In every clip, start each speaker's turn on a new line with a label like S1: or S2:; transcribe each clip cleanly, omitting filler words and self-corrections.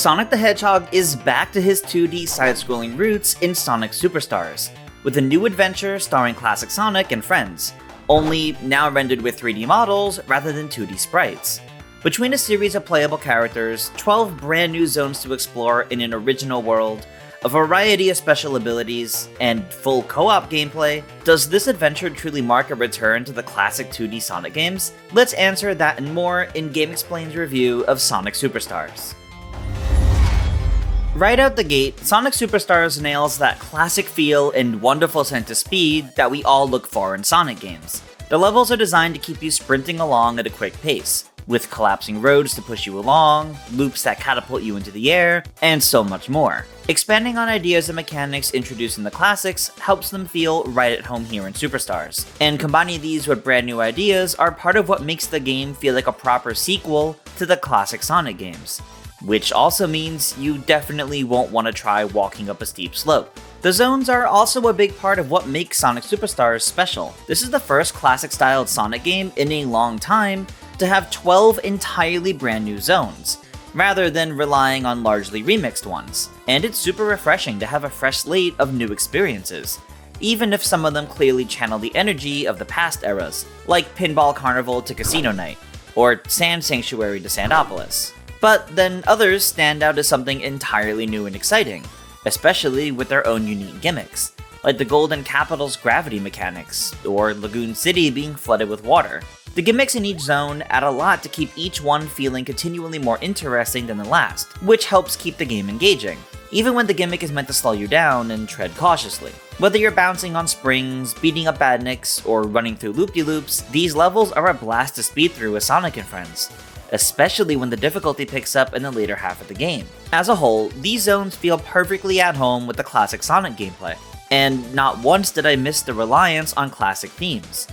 S1: Sonic the Hedgehog is back to his 2D side-scrolling roots in Sonic Superstars, with a new adventure starring classic Sonic and friends, only now rendered with 3D models rather than 2D sprites. Between a series of playable characters, 12 brand new zones to explore in an original world, a variety of special abilities, and full co-op gameplay, does this adventure truly mark a return to the classic 2D Sonic games? Let's answer that and more in GameXplain's review of Sonic Superstars. Right out the gate, Sonic Superstars nails that classic feel and wonderful sense of speed that we all look for in Sonic games. The levels are designed to keep you sprinting along at a quick pace, with collapsing roads to push you along, loops that catapult you into the air, and so much more. Expanding on ideas and mechanics introduced in the classics helps them feel right at home here in Superstars, and combining these with brand new ideas are part of what makes the game feel like a proper sequel to the classic Sonic games. Which also means you definitely won't want to try walking up a steep slope. The zones are also a big part of what makes Sonic Superstars special. This is the first classic-styled Sonic game in a long time to have 12 entirely brand new zones, rather than relying on largely remixed ones. And it's super refreshing to have a fresh slate of new experiences, even if some of them clearly channel the energy of the past eras, like Pinball Carnival to Casino Night, or Sand Sanctuary to Sandopolis. But then others stand out as something entirely new and exciting, especially with their own unique gimmicks, like the Golden Capital's gravity mechanics, or Lagoon City being flooded with water. The gimmicks in each zone add a lot to keep each one feeling continually more interesting than the last, which helps keep the game engaging, even when the gimmick is meant to slow you down and tread cautiously. Whether you're bouncing on springs, beating up badniks, or running through loop-de-loops, these levels are a blast to speed through with Sonic and friends, especially when the difficulty picks up in the later half of the game. As a whole, these zones feel perfectly at home with the classic Sonic gameplay, and not once did I miss the reliance on classic themes.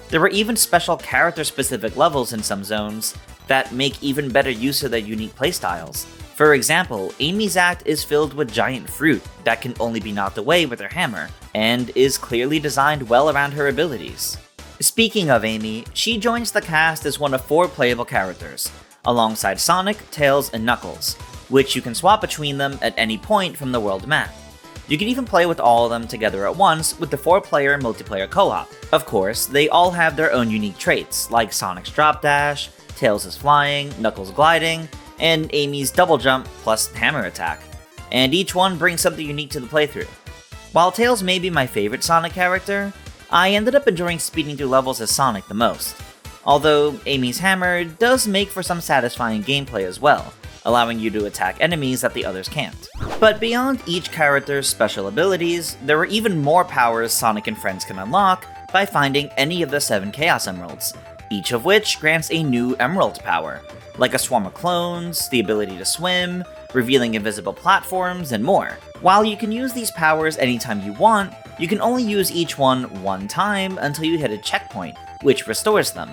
S1: There were even special character-specific levels in some zones that make even better use of their unique playstyles. For example, Amy's act is filled with giant fruit that can only be knocked away with her hammer, and is clearly designed well around her abilities. Speaking of Amy, she joins the cast as one of 4 playable characters, alongside Sonic, Tails, and Knuckles, which you can swap between them at any point from the world map. You can even play with all of them together at once with the 4-player multiplayer co-op. Of course, they all have their own unique traits, like Sonic's drop dash, Tails' flying, Knuckles' gliding, and Amy's double jump plus hammer attack, and each one brings something unique to the playthrough. While Tails may be my favorite Sonic character, I ended up enjoying speeding through levels as Sonic the most, although Amy's hammer does make for some satisfying gameplay as well, allowing you to attack enemies that the others can't. But beyond each character's special abilities, there are even more powers Sonic and friends can unlock by finding any of the 7 Chaos Emeralds, each of which grants a new Emerald power, like a swarm of clones, the ability to swim, revealing invisible platforms, and more. While you can use these powers anytime you want, you can only use each one time until you hit a checkpoint, which restores them.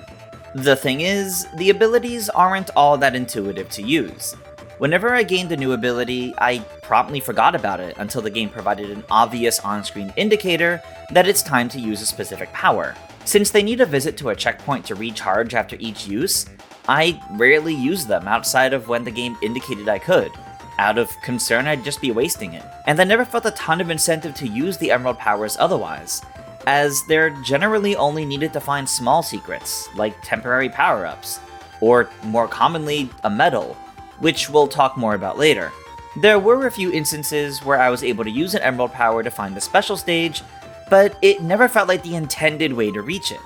S1: The thing is, the abilities aren't all that intuitive to use. Whenever I gained a new ability, I promptly forgot about it until the game provided an obvious on-screen indicator that it's time to use a specific power. Since they need a visit to a checkpoint to recharge after each use, I rarely use them outside of when the game indicated I could. Out of concern I'd just be wasting it. And I never felt a ton of incentive to use the Emerald powers otherwise, as they're generally only needed to find small secrets, like temporary power-ups, or more commonly, a medal, which we'll talk more about later. There were a few instances where I was able to use an Emerald power to find the special stage, but it never felt like the intended way to reach it.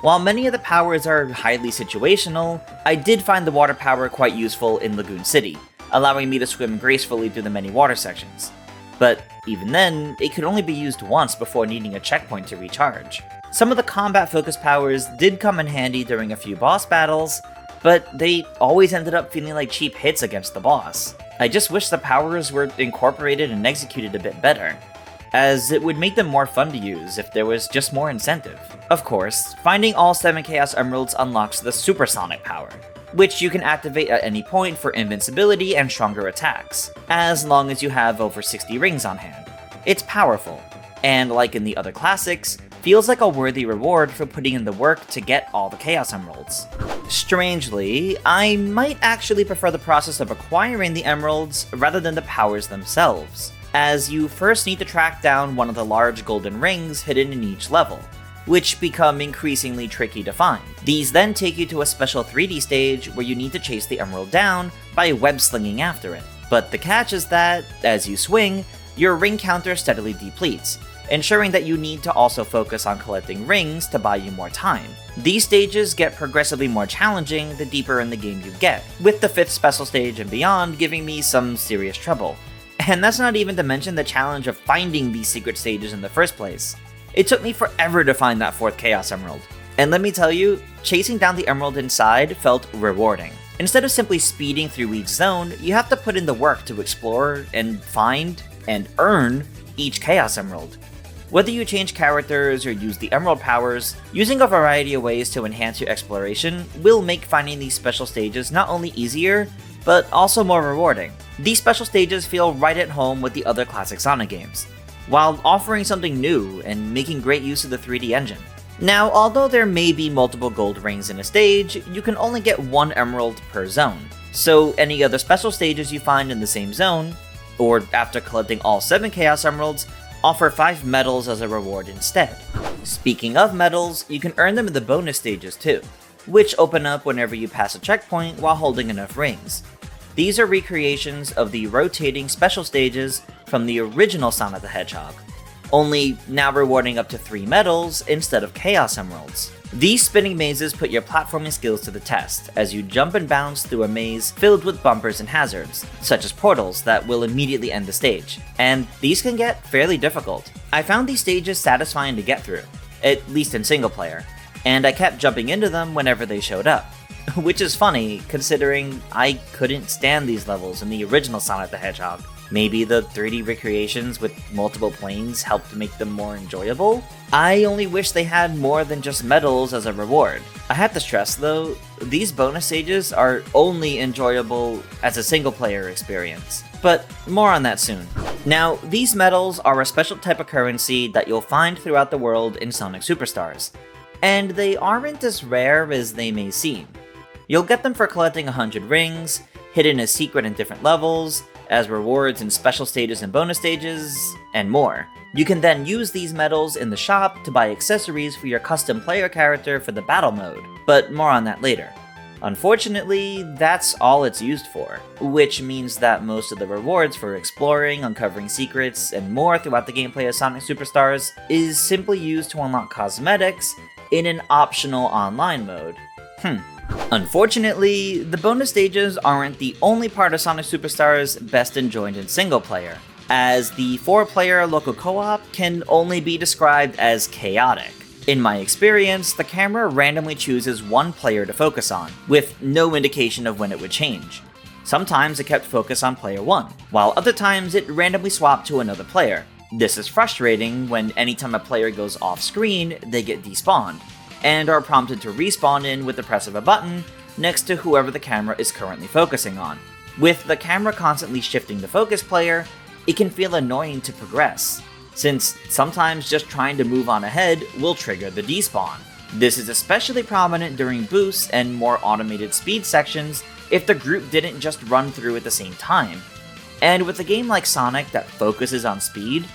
S1: While many of the powers are highly situational, I did find the water power quite useful in Lagoon City, allowing me to swim gracefully through the many water sections. But even then, it could only be used once before needing a checkpoint to recharge. Some of the combat-focused powers did come in handy during a few boss battles, but they always ended up feeling like cheap hits against the boss. I just wish the powers were incorporated and executed a bit better, as it would make them more fun to use if there was just more incentive. Of course, finding all 7 Chaos Emeralds unlocks the Supersonic power, which you can activate at any point for invincibility and stronger attacks, as long as you have over 60 rings on hand. It's powerful, and like in the other classics, feels like a worthy reward for putting in the work to get all the Chaos Emeralds. Strangely, I might actually prefer the process of acquiring the emeralds rather than the powers themselves, as you first need to track down one of the large golden rings hidden in each level, which become increasingly tricky to find. These then take you to a special 3D stage where you need to chase the emerald down by web-slinging after it. But the catch is that, as you swing, your ring counter steadily depletes, ensuring that you need to also focus on collecting rings to buy you more time. These stages get progressively more challenging the deeper in the game you get, with the 5th special stage and beyond giving me some serious trouble. And that's not even to mention the challenge of finding these secret stages in the first place. It took me forever to find that 4th Chaos Emerald. And let me tell you, chasing down the emerald inside felt rewarding. Instead of simply speeding through each zone, you have to put in the work to explore and find and earn each Chaos Emerald. Whether you change characters or use the emerald powers, using a variety of ways to enhance your exploration will make finding these special stages not only easier, but also more rewarding. These special stages feel right at home with the other classic Sonic games, while offering something new and making great use of the 3D engine. Now, although there may be multiple gold rings in a stage, you can only get 1 emerald per zone, so any other special stages you find in the same zone, or after collecting all 7 Chaos Emeralds, offer 5 medals as a reward instead. Speaking of medals, you can earn them in the bonus stages too, which open up whenever you pass a checkpoint while holding enough rings. These are recreations of the rotating special stages from the original Sonic the Hedgehog, only now rewarding up to 3 medals instead of Chaos Emeralds. These spinning mazes put your platforming skills to the test, as you jump and bounce through a maze filled with bumpers and hazards, such as portals that will immediately end the stage, and these can get fairly difficult. I found these stages satisfying to get through, at least in single player, and I kept jumping into them whenever they showed up. Which is funny, considering I couldn't stand these levels in the original Sonic the Hedgehog. Maybe the 3D recreations with multiple planes helped make them more enjoyable? I only wish they had more than just medals as a reward. I have to stress though, these bonus stages are only enjoyable as a single player experience. But more on that soon. Now, these medals are a special type of currency that you'll find throughout the world in Sonic Superstars, and they aren't as rare as they may seem. You'll get them for collecting 100 rings, hidden as secret in different levels, as rewards in special stages and bonus stages, and more. You can then use these medals in the shop to buy accessories for your custom player character for the battle mode, but more on that later. Unfortunately, that's all it's used for, which means that most of the rewards for exploring, uncovering secrets, and more throughout the gameplay of Sonic Superstars is simply used to unlock cosmetics in an optional online mode. Unfortunately, the bonus stages aren't the only part of Sonic Superstars best enjoyed in single player, as the 4-player local co-op can only be described as chaotic. In my experience, the camera randomly chooses one player to focus on, with no indication of when it would change. Sometimes it kept focus on player 1, while other times it randomly swapped to another player. This is frustrating when anytime a player goes off screen, they get despawned, and are prompted to respawn in with the press of a button next to whoever the camera is currently focusing on. With the camera constantly shifting the focus player, it can feel annoying to progress, since sometimes just trying to move on ahead will trigger the despawn. This is especially prominent during boosts and more automated speed sections if the group didn't just run through at the same time. And with a game like Sonic that focuses on speed,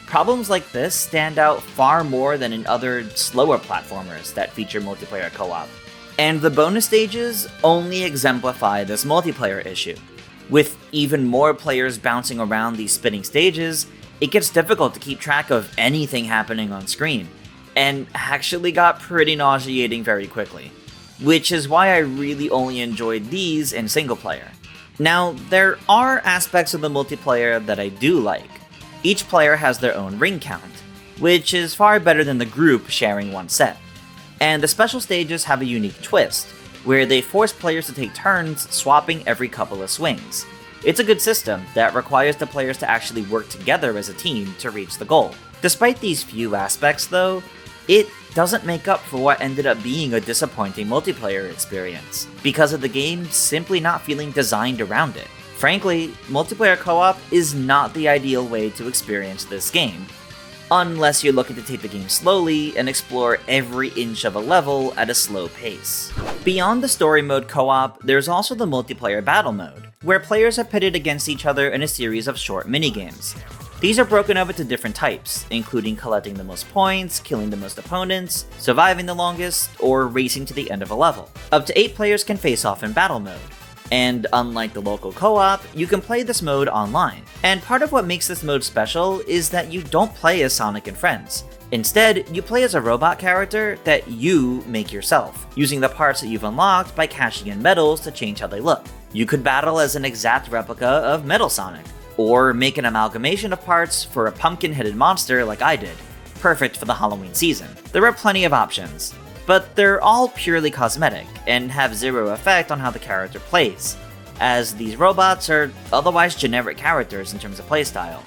S1: problems like this stand out far more than in other slower platformers that feature multiplayer co-op. And the bonus stages only exemplify this multiplayer issue. With even more players bouncing around these spinning stages, it gets difficult to keep track of anything happening on screen, and actually got pretty nauseating very quickly. Which is why I really only enjoyed these in single player. Now, there are aspects of the multiplayer that I do like. Each player has their own ring count, which is far better than the group sharing one set. And the special stages have a unique twist, where they force players to take turns swapping every couple of swings. It's a good system that requires the players to actually work together as a team to reach the goal. Despite these few aspects though, it doesn't make up for what ended up being a disappointing multiplayer experience, because of the game simply not feeling designed around it. Frankly, multiplayer co-op is not the ideal way to experience this game. unless you're looking to take the game slowly and explore every inch of a level at a slow pace. Beyond the story mode co-op, there's also the multiplayer battle mode, where players are pitted against each other in a series of short minigames. These are broken up into different types, including collecting the most points, killing the most opponents, surviving the longest, or racing to the end of a level. Up to 8 players can face off in battle mode. And unlike the local co-op, you can play this mode online. And part of what makes this mode special is that you don't play as Sonic and friends. Instead, you play as a robot character that you make yourself, using the parts that you've unlocked by cashing in medals to change how they look. You could battle as an exact replica of Metal Sonic, or make an amalgamation of parts for a pumpkin-headed monster like I did, perfect for the Halloween season. There are plenty of options, but they're all purely cosmetic and have zero effect on how the character plays, as these robots are otherwise generic characters in terms of playstyle,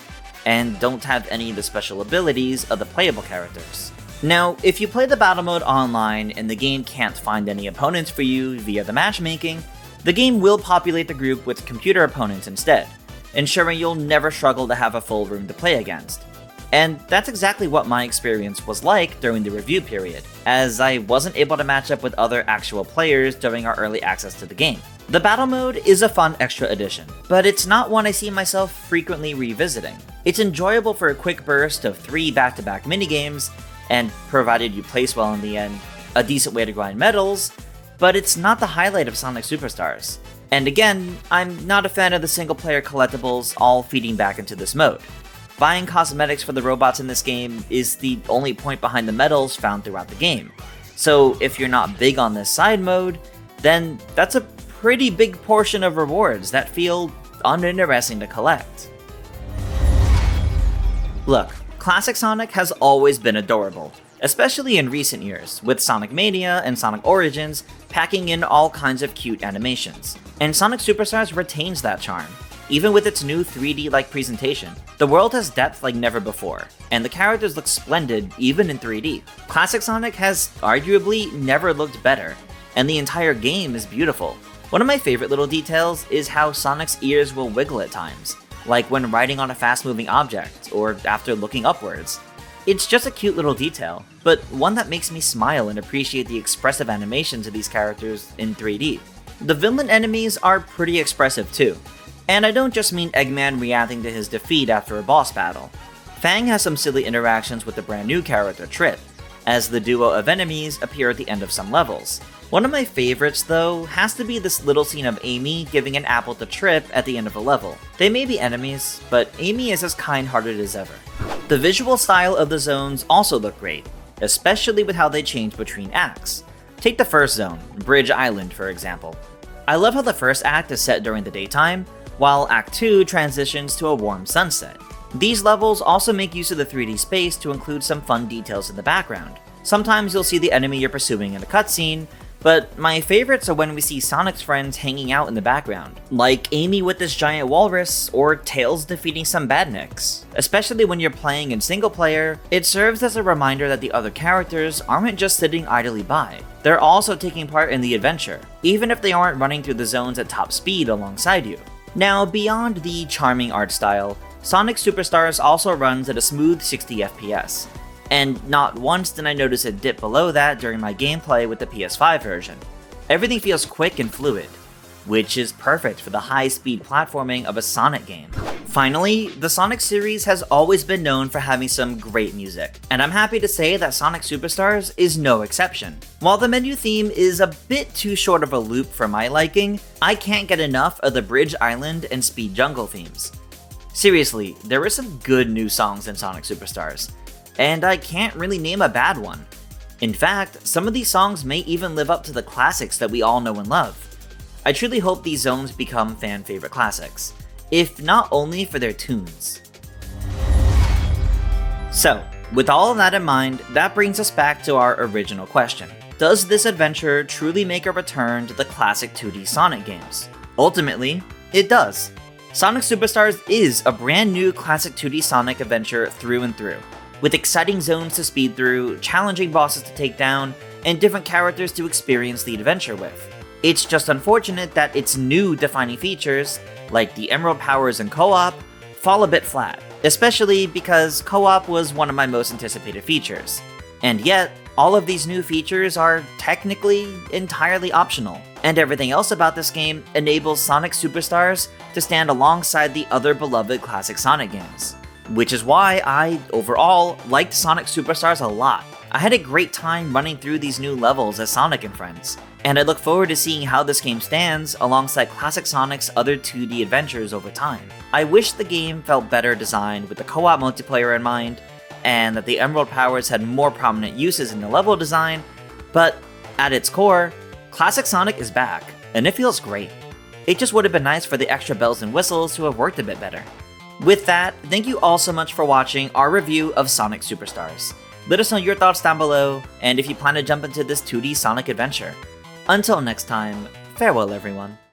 S1: and don't have any of the special abilities of the playable characters. Now, if you play the battle mode online and the game can't find any opponents for you via the matchmaking, the game will populate the group with computer opponents instead, ensuring you'll never struggle to have a full room to play against. And that's exactly what my experience was like during the review period, as I wasn't able to match up with other actual players during our early access to the game. The battle mode is a fun extra addition, but it's not one I see myself frequently revisiting. It's enjoyable for a quick burst of 3 back-to-back minigames, and provided you place well in the end, a decent way to grind medals, but it's not the highlight of Sonic Superstars. And again, I'm not a fan of the single-player collectibles all feeding back into this mode. Buying cosmetics for the robots in this game is the only point behind the medals found throughout the game. So if you're not big on this side mode, then that's a pretty big portion of rewards that feel uninteresting to collect. Look, classic Sonic has always been adorable, especially in recent years, with Sonic Mania and Sonic Origins packing in all kinds of cute animations. And Sonic Superstars retains that charm, even with its new 3D-like presentation. The world has depth like never before, and the characters look splendid even in 3D. Classic Sonic has arguably never looked better, and the entire game is beautiful. One of my favorite little details is how Sonic's ears will wiggle at times, like when riding on a fast-moving object, or after looking upwards. It's just a cute little detail, but one that makes me smile and appreciate the expressive animations of these characters in 3D. The villain enemies are pretty expressive too, and I don't just mean Eggman reacting to his defeat after a boss battle. Fang has some silly interactions with the brand new character Trip, as the duo of enemies appear at the end of some levels. One of my favorites though has to be this little scene of Amy giving an apple to Trip at the end of a level. They may be enemies, but Amy is as kind-hearted as ever. The visual style of the zones also look great, especially with how they change between acts. Take the first zone, Bridge Island for example. I love how the first act is set during the daytime, while Act 2 transitions to a warm sunset. These levels also make use of the 3D space to include some fun details in the background. Sometimes you'll see the enemy you're pursuing in a cutscene, but my favorites are when we see Sonic's friends hanging out in the background, like Amy with this giant walrus, or Tails defeating some badniks. Especially when you're playing in single player, it serves as a reminder that the other characters aren't just sitting idly by. They're also taking part in the adventure, even if they aren't running through the zones at top speed alongside you. Now, beyond the charming art style, Sonic Superstars also runs at a smooth 60 FPS. And not once did I notice a dip below that during my gameplay with the PS5 version. Everything feels quick and fluid, which is perfect for the high-speed platforming of a Sonic game. Finally, the Sonic series has always been known for having some great music, and I'm happy to say that Sonic Superstars is no exception. While the menu theme is a bit too short of a loop for my liking, I can't get enough of the Bridge Island and Speed Jungle themes. Seriously, there are some good new songs in Sonic Superstars, and I can't really name a bad one. In fact, some of these songs may even live up to the classics that we all know and love. I truly hope these zones become fan-favorite classics, if not only for their tunes. So, with all of that in mind, that brings us back to our original question. Does this adventure truly make a return to the classic 2D Sonic games? Ultimately, it does. Sonic Superstars is a brand new classic 2D Sonic adventure through and through, with exciting zones to speed through, challenging bosses to take down, and different characters to experience the adventure with. It's just unfortunate that its new defining features, like the Emerald powers and co-op, fall a bit flat, especially because co-op was one of my most anticipated features. And yet, all of these new features are technically entirely optional, and everything else about this game enables Sonic Superstars to stand alongside the other beloved classic Sonic games. Which is why I, overall, liked Sonic Superstars a lot. I had a great time running through these new levels as Sonic and friends, and I look forward to seeing how this game stands alongside classic Sonic's other 2D adventures over time. I wish the game felt better designed with the co-op multiplayer in mind, and that the Emerald powers had more prominent uses in the level design, but at its core, classic Sonic is back, and it feels great. It just would have been nice for the extra bells and whistles to have worked a bit better. With that, thank you all so much for watching our review of Sonic Superstars. Let us know your thoughts down below, and if you plan to jump into this 2D Sonic adventure. Until next time, farewell everyone.